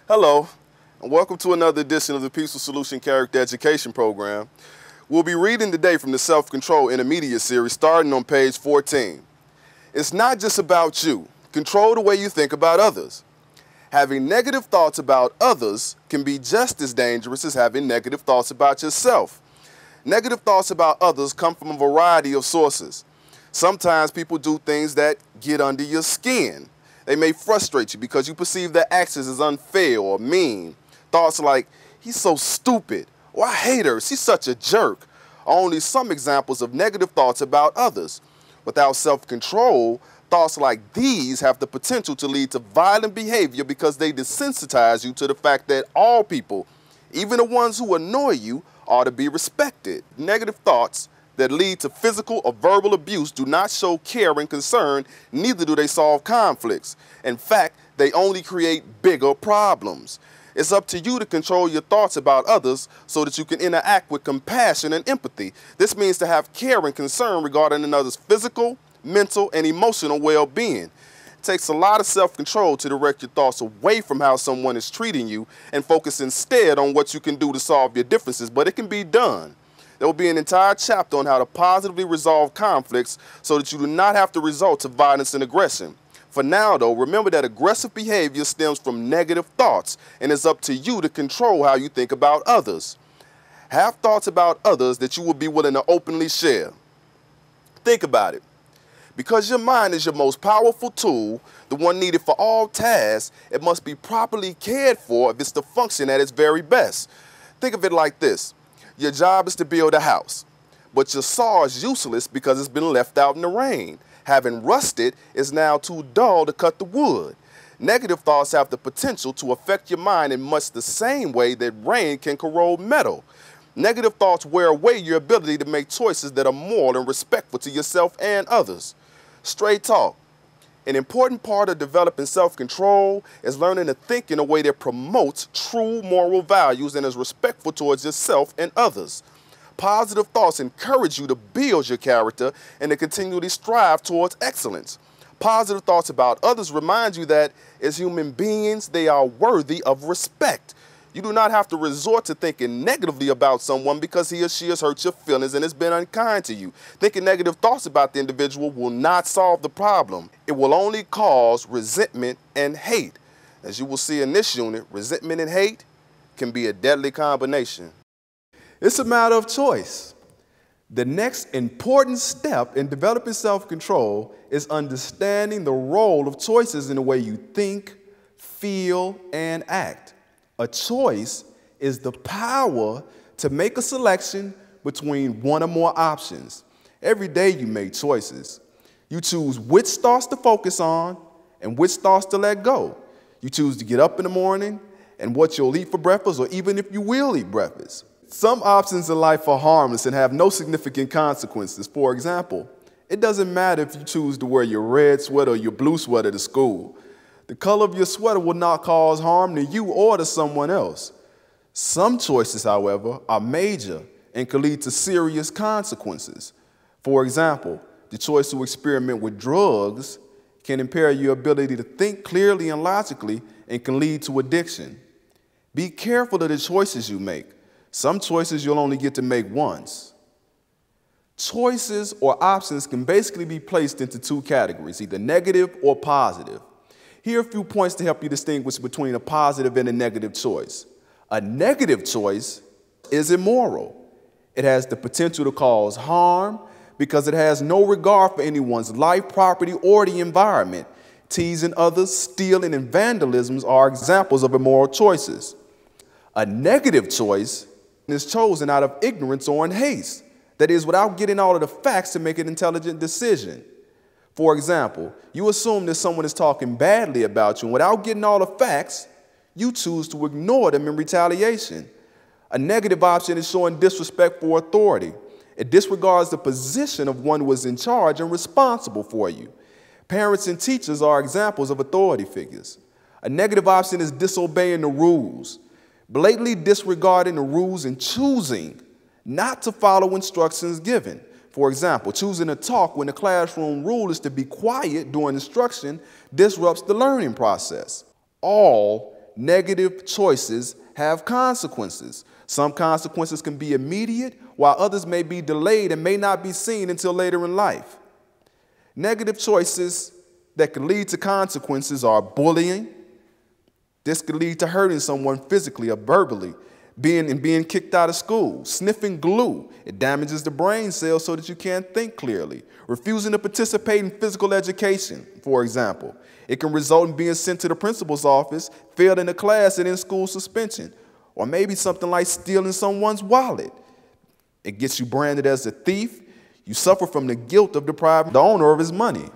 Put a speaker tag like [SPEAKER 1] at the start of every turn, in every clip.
[SPEAKER 1] Hello, and welcome to another edition of the Peaceful Solution Character Education Program. We'll be reading today from the Self-Control Intermediate series starting on page 14. It's not just about you. Control the way you think about others. Having negative thoughts about others can be just as dangerous as having negative thoughts about yourself. Negative thoughts about others come from a variety of sources. Sometimes people do things that get under your skin. They may frustrate you because you perceive their actions as unfair or mean. Thoughts like, he's so stupid, or I hate her, she's such a jerk, are only some examples of negative thoughts about others. Without self-control, thoughts like these have the potential to lead to violent behavior because they desensitize you to the fact that all people, even the ones who annoy you, are to be respected. Negative thoughts that lead to physical or verbal abuse do not show care and concern, neither do they solve conflicts. In fact, they only create bigger problems. It's up to you to control your thoughts about others so that you can interact with compassion and empathy. This means to have care and concern regarding another's physical, mental, and emotional well-being. It takes a lot of self-control to direct your thoughts away from how someone is treating you and focus instead on what you can do to solve your differences, but it can be done. There will be an entire chapter on how to positively resolve conflicts so that you do not have to resort to violence and aggression. For now, though, remember that aggressive behavior stems from negative thoughts, and it's up to you to control how you think about others. Have thoughts about others that you will be willing to openly share. Think about it. Because your mind is your most powerful tool, the one needed for all tasks, it must be properly cared for if it's to function at its very best. Think of it like this. Your job is to build a house, but your saw is useless because it's been left out in the rain. Having rusted, it's now too dull to cut the wood. Negative thoughts have the potential to affect your mind in much the same way that rain can corrode metal. Negative thoughts wear away your ability to make choices that are moral and respectful to yourself and others. Straight talk. An important part of developing self-control is learning to think in a way that promotes true moral values and is respectful towards yourself and others. Positive thoughts encourage you to build your character and to continually strive towards excellence. Positive thoughts about others remind you that, as human beings, they are worthy of respect. You do not have to resort to thinking negatively about someone because he or she has hurt your feelings and has been unkind to you. Thinking negative thoughts about the individual will not solve the problem. It will only cause resentment and hate. As you will see in this unit, resentment and hate can be a deadly combination. It's a matter of choice. The next important step in developing self-control is understanding the role of choices in the way you think, feel, and act. A choice is the power to make a selection between one or more options. Every day you make choices. You choose which thoughts to focus on and which thoughts to let go. You choose to get up in the morning and what you'll eat for breakfast, or even if you will eat breakfast. Some options in life are harmless and have no significant consequences. For example, it doesn't matter if you choose to wear your red sweater or your blue sweater to school. The color of your sweater will not cause harm to you or to someone else. Some choices, however, are major and can lead to serious consequences. For example, the choice to experiment with drugs can impair your ability to think clearly and logically and can lead to addiction. Be careful of the choices you make. Some choices you'll only get to make once. Choices or options can basically be placed into two categories, either negative or positive. Here are a few points to help you distinguish between a positive and a negative choice. A negative choice is immoral. It has the potential to cause harm because it has no regard for anyone's life, property, or the environment. Teasing others, stealing, and vandalism are examples of immoral choices. A negative choice is chosen out of ignorance or in haste. That is, without getting all of the facts to make an intelligent decision. For example, you assume that someone is talking badly about you, and without getting all the facts, you choose to ignore them in retaliation. A negative option is showing disrespect for authority. It disregards the position of one who is in charge and responsible for you. Parents and teachers are examples of authority figures. A negative option is disobeying the rules, blatantly disregarding the rules and choosing not to follow instructions given. For example, choosing to talk when the classroom rule is to be quiet during instruction disrupts the learning process. All negative choices have consequences. Some consequences can be immediate, while others may be delayed and may not be seen until later in life. Negative choices that can lead to consequences are bullying. This could lead to hurting someone physically or verbally, being kicked out of school. Sniffing glue, it damages the brain cells so that you can't think clearly. Refusing to participate in physical education, for example. It can result in being sent to the principal's office, failed in a class, and in school suspension. Or maybe something like stealing someone's wallet. It gets you branded as a thief. You suffer from the guilt of depriving the owner of his money.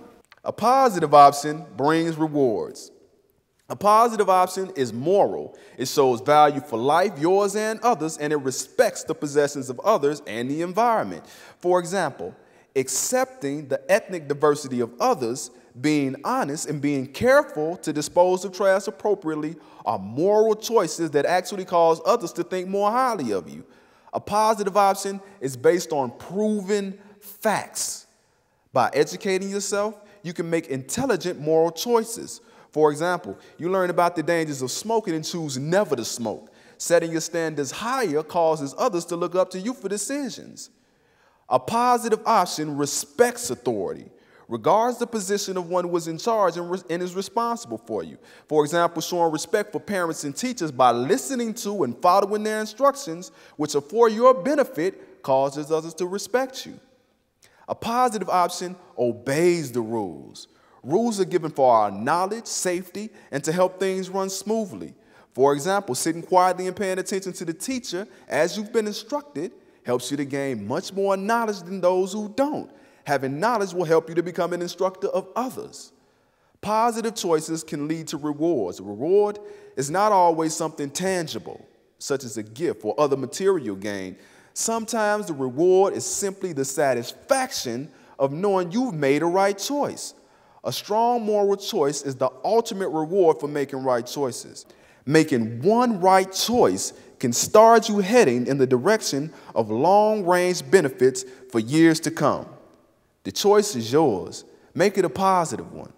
[SPEAKER 1] A positive option brings rewards. A positive option is moral. It shows value for life, yours and others, and it respects the possessions of others and the environment. For example, accepting the ethnic diversity of others, being honest, and being careful to dispose of trash appropriately are moral choices that actually cause others to think more highly of you. A positive option is based on proven facts. By educating yourself, you can make intelligent moral choices. For example, you learn about the dangers of smoking and choose never to smoke. Setting your standards higher causes others to look up to you for decisions. A positive option respects authority, regards the position of one who is in charge and is responsible for you. For example, showing respect for parents and teachers by listening to and following their instructions, which are for your benefit, causes others to respect you. A positive option obeys the rules. Rules are given for our knowledge, safety, and to help things run smoothly. For example, sitting quietly and paying attention to the teacher as you've been instructed helps you to gain much more knowledge than those who don't. Having knowledge will help you to become an instructor of others. Positive choices can lead to rewards. A reward is not always something tangible, such as a gift or other material gain. Sometimes the reward is simply the satisfaction of knowing you've made a right choice. A strong moral choice is the ultimate reward for making right choices. Making one right choice can start you heading in the direction of long-range benefits for years to come. The choice is yours. Make it a positive one.